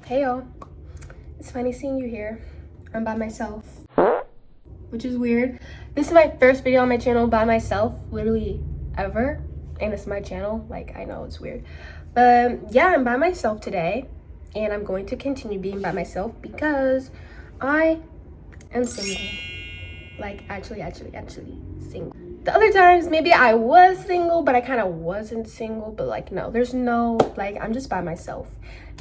Hey y'all, it's funny seeing you here. I'm by myself, which is weird. This is my first video on my channel by myself, literally ever. And it's my channel, like I know it's weird. But yeah, I'm by myself today. And I'm going to continue being by myself because I am single. Like actually single. The other times, maybe I was single, but I kind of wasn't single. But like, no, there's no, like, I'm just by myself.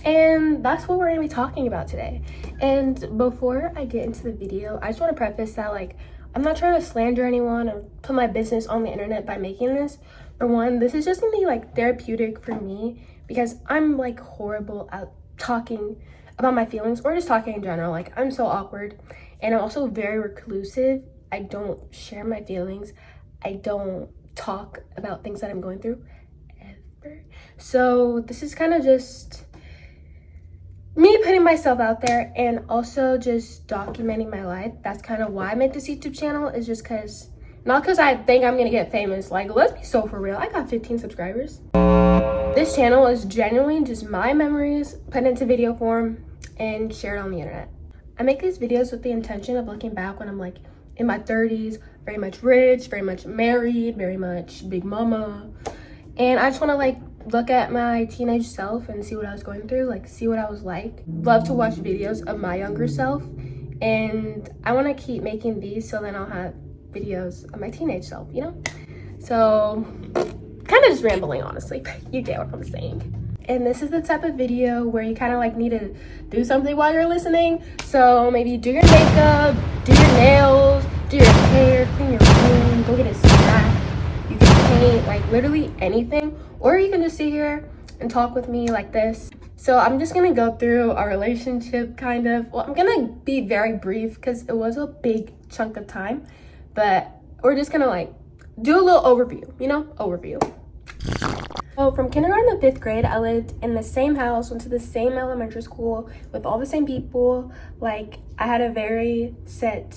And that's what we're gonna be talking about today. And before I get into the video, I just want to preface that, like, I'm not trying to slander anyone or put my business on the internet by making this. For one, this is just gonna be like therapeutic for me because I'm like horrible at talking about my feelings or just talking in general. Like, I'm so awkward, and I'm also very reclusive. I don't share my feelings. I don't talk about things that I'm going through ever. So this is kind of just me putting myself out there and also just documenting my life. That's kind of why I made this YouTube channel, is just because, not because I think I'm gonna get famous. Like, let's be so for real, I got 15 subscribers. This channel is genuinely just my memories put into video form and shared on the internet. I make these videos with the intention of looking back when I'm like in my 30s, very much rich, very much married, very much big mama. And I just want to like look at my teenage self and see what I was going through, like see what I was like. Love to watch videos of my younger self, and I want to keep making these so then I'll have videos of my teenage self, you know? So kind of just rambling, honestly, but you get what I'm saying. And this is the type of video where you kind of like need to do something while you're listening. So maybe do your makeup, do your nails, do your hair, clean your room, go get a snack. You can paint, like literally anything. Or you can just sit here and talk with me like this. So I'm just gonna go through our relationship kind of. Well, I'm gonna be very brief because it was a big chunk of time. But we're just gonna like do a little overview, you know? Overview. So from kindergarten to 5th grade, I lived in the same house, went to the same elementary school with all the same people. Like, I had a very set,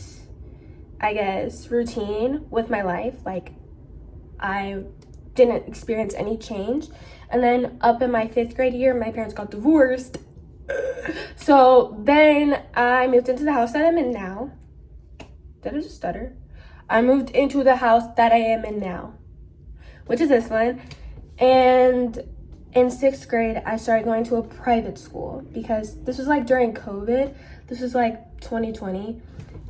I guess, routine with my life. Like, I didn't experience any change. And then up in my 5th grade year, my parents got divorced. So then I moved into the house that I'm in now. Did I just stutter? I moved into the house that I am in now, which is this one. And in 6th grade, I started going to a private school because this was like during COVID. This was like 2020.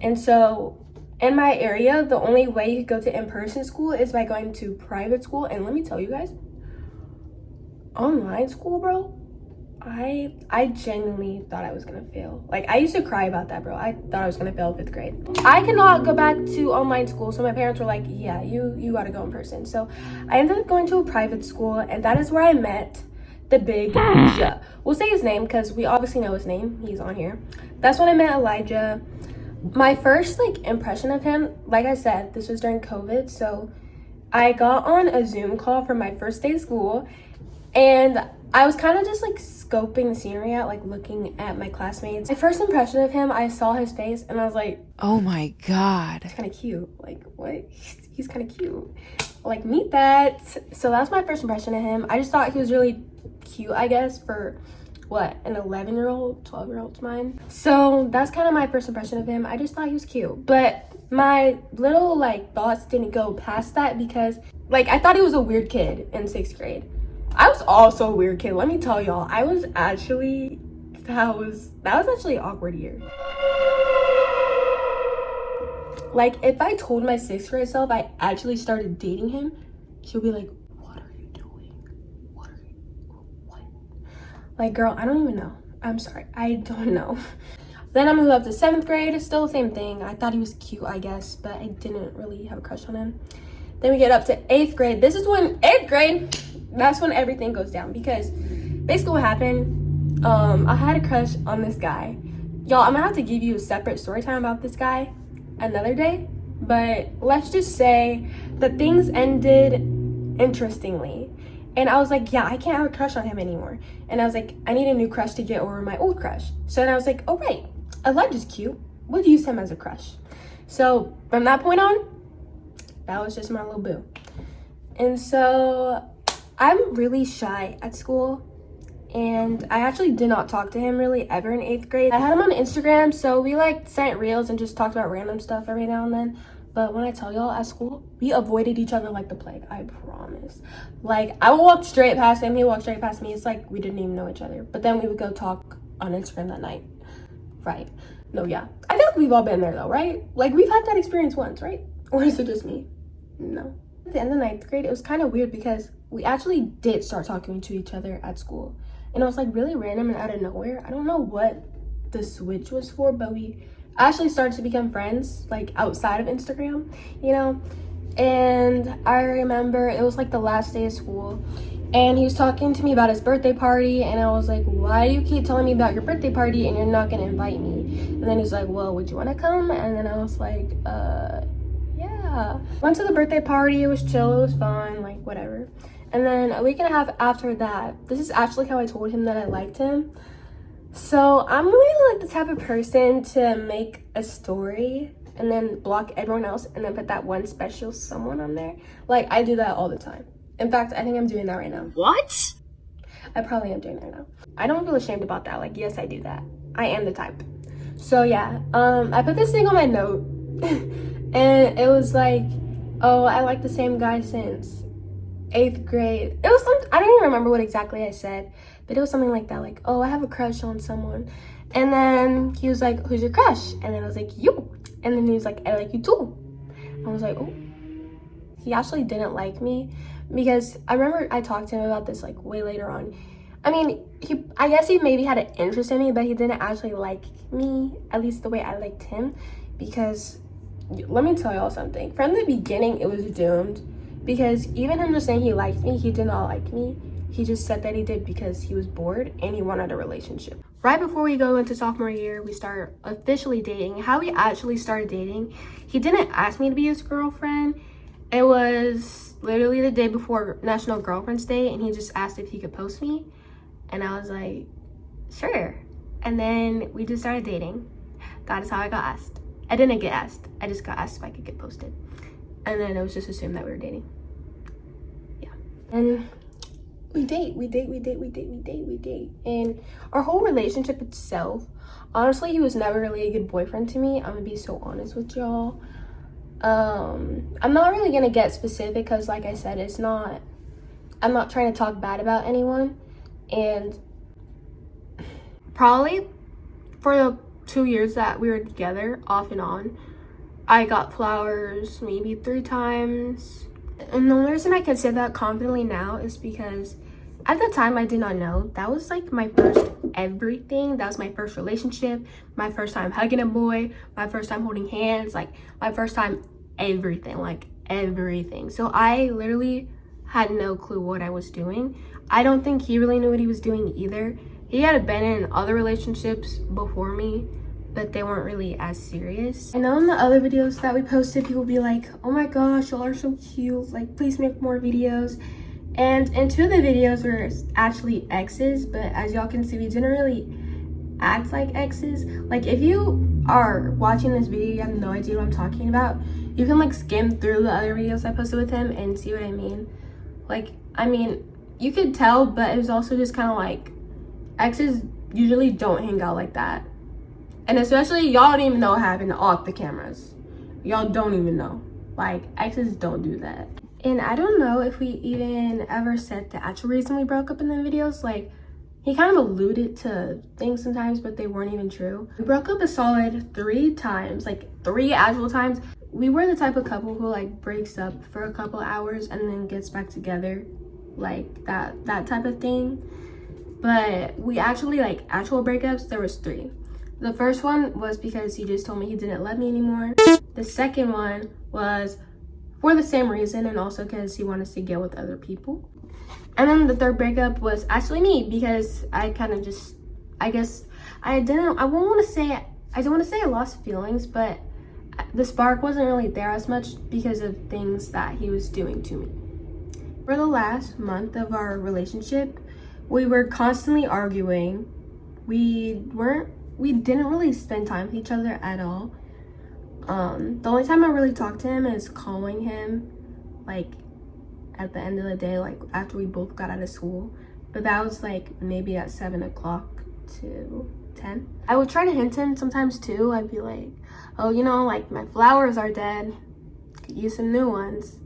And so in my area, the only way you could go to in-person school is by going to private school. And let me tell you guys, online school, bro, I genuinely thought I was gonna fail. Like, I used to cry about that, bro. I thought I was gonna fail 5th grade. I cannot go back to online school, so my parents were like, yeah, you gotta go in person. So I ended up going to a private school, and that is where I met the big Elijah. We'll say his name because we obviously know his name. He's on here. That's when I met Elijah. My first like impression of him, like I said, this was during COVID, so I got on a Zoom call for my first day of school, and I was kind of just like scoping the scenery out, like looking at my classmates. My first impression of him, I saw his face and I was like, oh my God. He's kind of cute. Like, what? He's kind of cute. Like, meet that. So that was my first impression of him. I just thought he was really cute, I guess, for what, an 11-year-old, 12-year-old's mind. So that's kind of my first impression of him. I just thought he was cute. But my little like thoughts didn't go past that because like I thought he was a weird kid in 6th grade. I was also a weird kid. Let me tell y'all, I was actually, that was actually an awkward year. Like, if I told my 6th grade self I actually started dating him, she'll be like, what are you doing? What? Like, girl, I don't even know. I'm sorry, I don't know. Then I moved up to 7th grade, it's still the same thing. I thought he was cute, I guess, but I didn't really have a crush on him. Then we get up to 8th grade. This is when 8th grade, that's when everything goes down because basically what happened, I had a crush on this guy. Y'all, I'm gonna have to give you a separate story time about this guy another day, but let's just say that things ended interestingly. And I was like, yeah, I can't have a crush on him anymore. And I was like, I need a new crush to get over my old crush. So then I was like, oh right, Elijah's cute. We'll use him as a crush. So from that point on, that was just my little boo. And so I'm really shy at school. and I actually did not talk to him really ever in 8th grade. I had him on Instagram, so we like sent reels and just talked about random stuff every now and then. But when I tell y'all, at school, we avoided each other like the plague. I promise. Like, I would walk straight past him, he would walk straight past me. It's like we didn't even know each other. But then we would go talk on Instagram that night. Right. No, yeah. I feel like we've all been there though, right? Like, we've had that experience once, right? Or is it just me? No. At the end of 9th grade, it was kind of weird because we actually did start talking to each other at school. And it was like really random and out of nowhere. I don't know what the switch was for, but we actually started to become friends, like outside of Instagram, you know? And I remember it was like the last day of school, and he was talking to me about his birthday party, and I was like, why do you keep telling me about your birthday party and you're not gonna invite me? And then he's like, well, would you want to come? And then I was like, yeah. Went to the birthday party, it was chill, it was fun, like whatever. And then a week and a half after that, this is actually how I told him that I liked him. So I'm really like the type of person to make a story and then block everyone else and then put that one special someone on there. Like, I do that all the time. In fact, I think I'm doing that right now. What? I probably am doing that now. I don't feel ashamed about that. Like, yes, I do that. I am the type. So yeah, I put this thing on my note and it was like, oh, I like the same guy since 8th grade. It was I don't even remember what exactly I said, but it was something like that, like, oh, I have a crush on someone. And then he was like, who's your crush? And then I was like, you. And then he was like, I like you too. I was like, oh. He actually didn't like me because I remember I talked to him about this like way later on. I mean, I guess he maybe had an interest in me, but he didn't actually like me, at least the way I liked him. Because let me tell y'all something. From the beginning, it was doomed. Because even him just saying he liked me, he did not like me. He just said that he did because he was bored and he wanted a relationship. Right before we go into sophomore year, we start officially dating. How we actually started dating, he didn't ask me to be his girlfriend. It was literally the day before National Girlfriend's Day, and he just asked if he could post me. And I was like, sure. And then we just started dating. That is how I got asked. I didn't get asked. I just got asked if I could get posted. And then it was just assumed that we were dating. Yeah. And we date. And our whole relationship itself, honestly, he was never really a good boyfriend to me. I'm gonna be so honest with y'all. I'm not really gonna get specific because, like I said, I'm not trying to talk bad about anyone. And probably for the 2 years that we were together, off and on, I got flowers maybe 3 times. And the only reason I can say that confidently now is because at the time I did not know. That was like my first everything. That was my first relationship, my first time hugging a boy, my first time holding hands, like my first time everything, like everything. So I literally had no clue what I was doing. I don't think he really knew what he was doing either. He had been in other relationships before me, but they weren't really as serious. I know in the other videos that we posted, people be like, oh my gosh, y'all are so cute, like please make more videos. And in 2 of the videos were actually exes, but as y'all can see, we didn't really act like exes. Like, if you are watching this video, you have no idea what I'm talking about, you can like skim through the other videos I posted with him and see what I mean. Like, I mean, you could tell, but it was also just kind of like, exes usually don't hang out like that. And especially, y'all don't even know what happened off the cameras. Y'all don't even know. Like, exes don't do that. And I don't know if we even ever said the actual reason we broke up in the videos. Like, he kind of alluded to things sometimes, but they weren't even true. We broke up a solid 3 times, like 3 actual times. We were the type of couple who like breaks up for a couple hours and then gets back together, like that type of thing. But we actually, like, actual breakups, there was 3. The first one was because he just told me he didn't love me anymore. The second one was for the same reason, and also because he wanted to get with other people. And then the third breakup was actually me, because I kind of just, I guess, I don't want to say I lost feelings, but the spark wasn't really there as much because of things that he was doing to me. For the last month of our relationship, we were constantly arguing. We didn't really spend time with each other at all. The only time I really talked to him is calling him, like, at the end of the day, like after we both got out of school. but that was like maybe at 7 o'clock to 10. I would try to hint him sometimes too. I'd be like, oh, you know, like my flowers are dead, could use some new ones.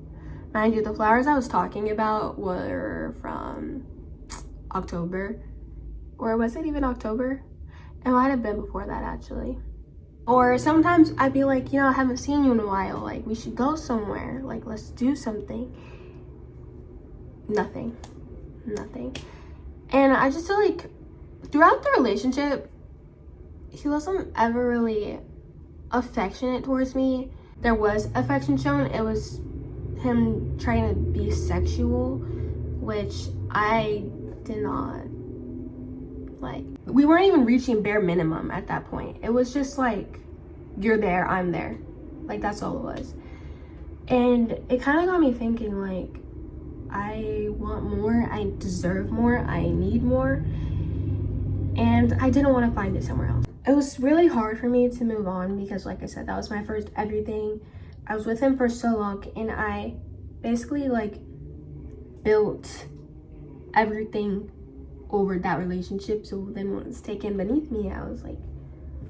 Mind you, the flowers I was talking about were from October, or was it even October? It might have been before that actually. Or sometimes I'd be like, you know, I haven't seen you in a while, like we should go somewhere, like let's do something. Nothing. And I just feel like throughout the relationship, he wasn't ever really affectionate towards me. There was affection shown. It was him trying to be sexual, which I did not like. We weren't even reaching bare minimum at that point. It was just like, you're there, I'm there. Like, that's all it was. And it kind of got me thinking, like, I want more, I deserve more, I need more, and I didn't want to find it somewhere else. It was really hard for me to move on because, like I said, that was my first everything. I was with him for so long, and I basically like built everything over that relationship. So then when it's taken beneath me, I was like,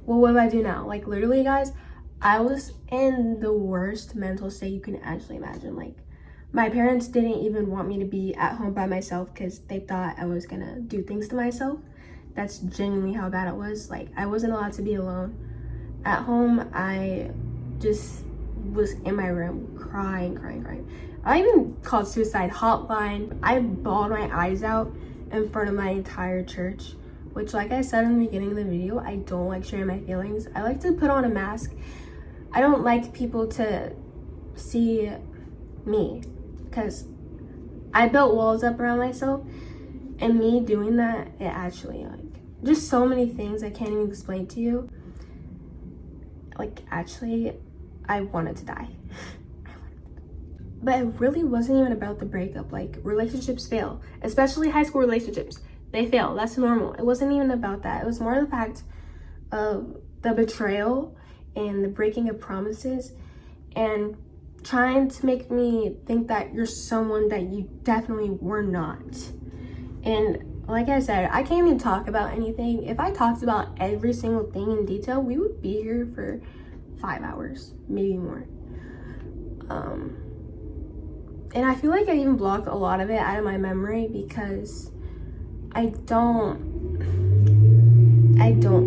well, what do I do now? Like, literally, guys, I was in the worst mental state you can actually imagine. Like, my parents didn't even want me to be at home by myself because they thought I was gonna do things to myself. That's genuinely how bad it was. Like, I wasn't allowed to be alone. At home, I just was in my room crying. I even called suicide hotline. I bawled my eyes out in front of my entire church, which, like I said in the beginning of the video, I don't like sharing my feelings. I like to put on a mask. I don't like people to see me because I built walls up around myself, and me doing that, it actually, like, just so many things I can't even explain to you. Like, actually, I wanted to die. But it really wasn't even about the breakup. Like, relationships fail, especially high school relationships. They fail. That's normal. It wasn't even about that. It was more the fact of the betrayal and the breaking of promises and trying to make me think that you're someone that you definitely were not. And like I said, I can't even talk about anything. If I talked about every single thing in detail, we would be here for 5 hours, maybe more. And I feel like I even blocked a lot of it out of my memory because I don't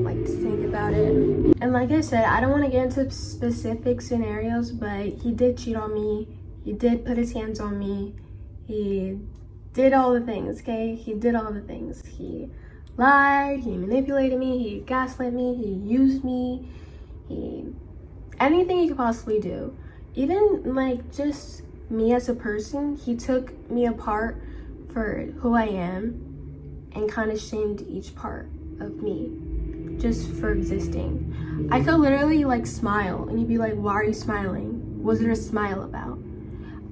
like to think about it. And like I said, I don't want to get into specific scenarios, but he did cheat on me. He did put his hands on me. He did all the things, okay? He did all the things. He lied, he manipulated me, he gaslit me, he used me, anything he could possibly do. Even like just me as a person, he took me apart for who I am and kind of shamed each part of me just for existing. I could literally like smile and he'd be like, why are you smiling? What's there to smile about?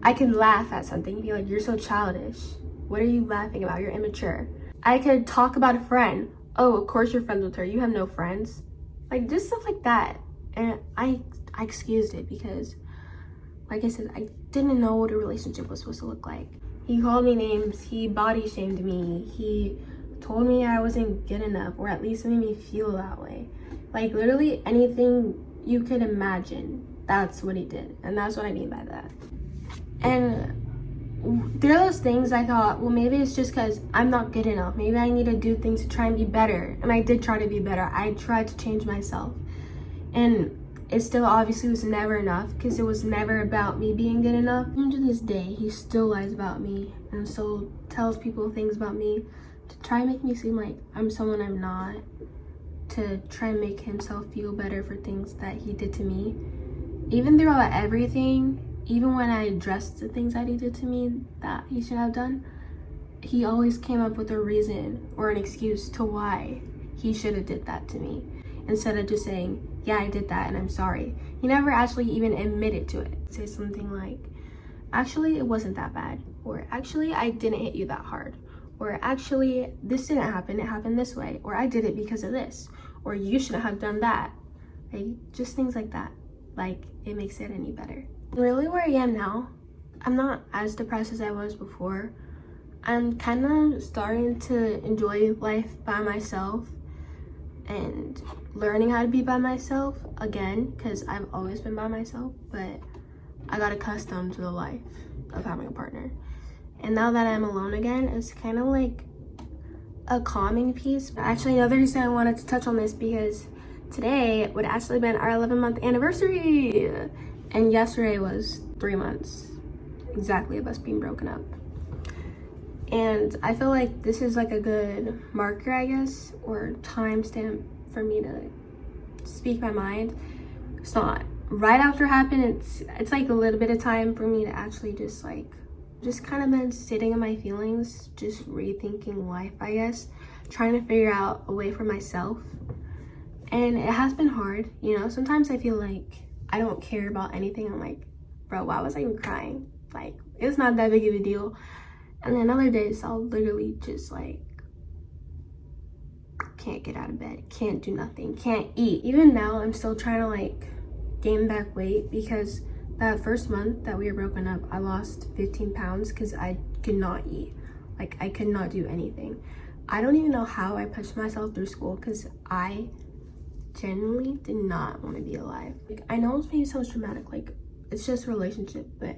I could laugh at something and be like, you're so childish. What are you laughing about? You're immature. I could talk about a friend. Oh, of course you're friends with her. You have no friends. Like, just stuff like that. And I excused it because, like I said, I didn't know what a relationship was supposed to look like. He called me names. He body shamed me. He told me I wasn't good enough, or at least made me feel that way. Like, literally anything you could imagine, that's what he did. And that's what I mean by that. And there are those things I thought, well, maybe it's just because I'm not good enough. Maybe I need to do things to try and be better. And I did try to be better. I tried to change myself. And it still obviously was never enough because it was never about me being good enough. Even to this day, he still lies about me and still tells people things about me to try and make me seem like I'm someone I'm not, to try and make himself feel better for things that he did to me. Even throughout everything, even when I addressed the things that he did to me that he should have done, he always came up with a reason or an excuse to why he should have did that to me, instead of just saying, yeah, I did that and I'm sorry. He never actually even admitted to it. Say something like, actually, it wasn't that bad, or actually, I didn't hit you that hard, or actually, this didn't happen, it happened this way, or I did it because of this, or you shouldn't have done that. Like, just things like that. Like, it makes it any better. Really, where I am now, I'm not as depressed as I was before. I'm kind of starting to enjoy life by myself and learning how to be by myself again, because I've always been by myself, but I got accustomed to the life of having a partner. And now that I'm alone again, it's kind of like a calming piece. Actually, another reason I wanted to touch on this, because today would actually been our 11-month anniversary, and yesterday was 3 months exactly of us being broken up. And I feel like this is like a good marker, I guess, or timestamp for me to speak my mind. It's not right after it happened. It's like a little bit of time for me to actually just kind of been sitting in my feelings, just rethinking life, I guess, trying to figure out a way for myself. And it has been hard, you know. Sometimes I feel like I don't care about anything. I'm like, bro, why was I even crying? Like, it's not that big of a deal. And then other days I'll literally just like can't get out of bed, can't do nothing, can't eat. Even now I'm still trying to like gain back weight, because that first month that we were broken up, I lost 15 pounds because I could not eat. Like, I could not do anything. I don't even know how I pushed myself through school, because I genuinely did not want to be alive. Like, I know it maybe sounds dramatic, like it's just a relationship, but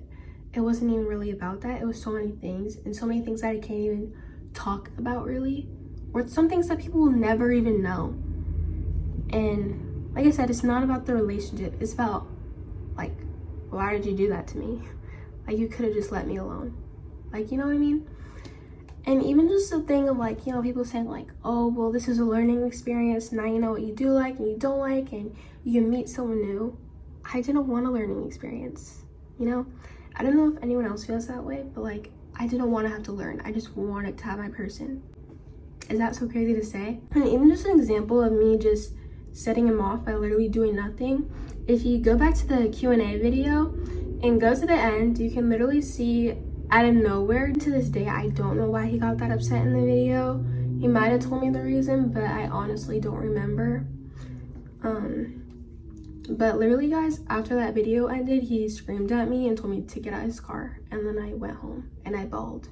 it wasn't even really about that. It was so many things, and so many things that I can't even talk about really, or some things that people will never even know. And like I said, it's not about the relationship. It's about like, why did you do that to me? Like, you could have just let me alone. Like, you know what I mean? And even just the thing of like, you know, people saying like, oh, well, this is a learning experience. Now you know what you do like and you don't like, and you can meet someone new. I didn't want a learning experience, you know? I don't know if anyone else feels that way, but like, I didn't want to have to learn. I just wanted to have my person. Is that so crazy to say? And even just an example of me just setting him off by literally doing nothing. If you go back to the Q&A video and go to the end, you can literally see out of nowhere, to this day, I don't know why he got that upset in the video. He might have told me the reason, but I honestly don't remember. But literally, guys, after that video ended, he screamed at me and told me to get out of his car. And then I went home and I bawled.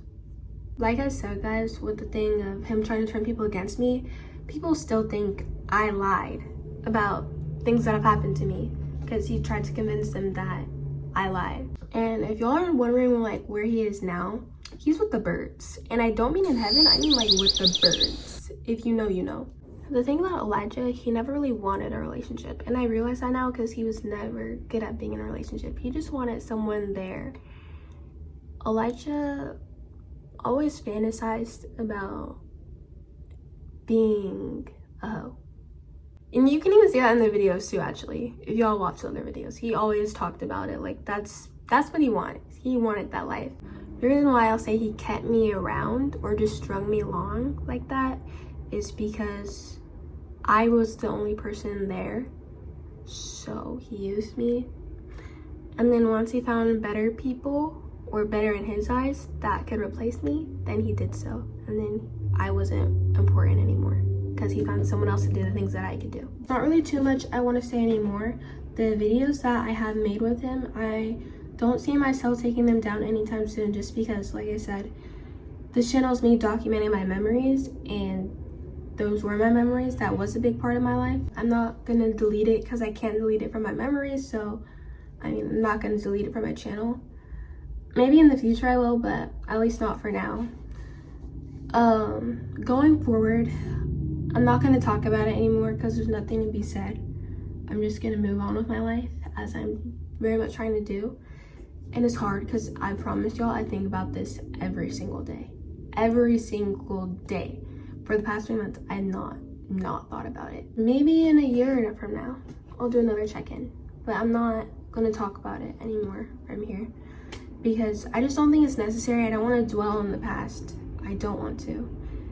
Like I said, guys, with the thing of him trying to turn people against me, people still think I lied about things that have happened to me, because he tried to convince them that I lied. And if y'all are wondering like where he is now, he's with the birds. And I don't mean in heaven, I mean like with the birds. If you know, you know. The thing about Elijah, he never really wanted a relationship. And I realize that now, because he was never good at being in a relationship. He just wanted someone there. Elijah always fantasized about being a hoe. And you can even see that in the videos too, actually. If y'all watch other videos, he always talked about it. Like, that's what he wanted. He wanted that life. The reason why I'll say he kept me around or just strung me along like that is because I was the only person there. So he used me. And then once he found better people, or better in his eyes, that could replace me, then he did so. And then I wasn't important anymore, because he found someone else to do the things that I could do. Not really too much I want to say anymore. The videos that I have made with him, I don't see myself taking them down anytime soon, just because, like I said, this channel is me documenting my memories, and those were my memories. That was a big part of my life. I'm not gonna delete it because I can't delete it from my memories, so I'm not gonna delete it from my channel. Maybe in the future I will, but at least not for now. Going forward, I'm not gonna talk about it anymore because there's nothing to be said. I'm just gonna move on with my life, as I'm very much trying to do. And it's hard, because I promise y'all, I think about this every single day. Every single day. For the past 3 months, I have not thought about it. Maybe in a year from now, I'll do another check-in. But I'm not gonna talk about it anymore from here, because I just don't think it's necessary. I don't want to dwell on the past. I don't want to.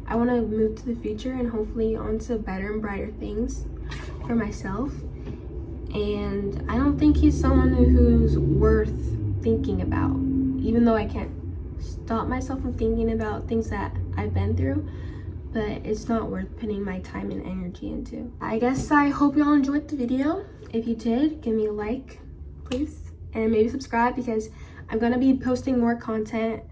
I want to move to the future and hopefully onto better and brighter things for myself. And I don't think he's someone who's worth thinking about, even though I can't stop myself from thinking about things that I've been through. But it's not worth putting my time and energy into. I guess I hope y'all enjoyed the video. If you did, give me a like, please. And maybe subscribe, because I'm gonna be posting more content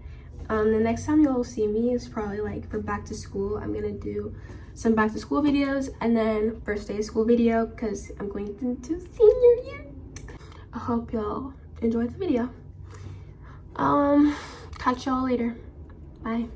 The next time you'll see me is probably like for back to school. I'm gonna do some back to school videos and then first day of school video because I'm going into senior year. I hope y'all enjoyed the video. Catch y'all later. Bye.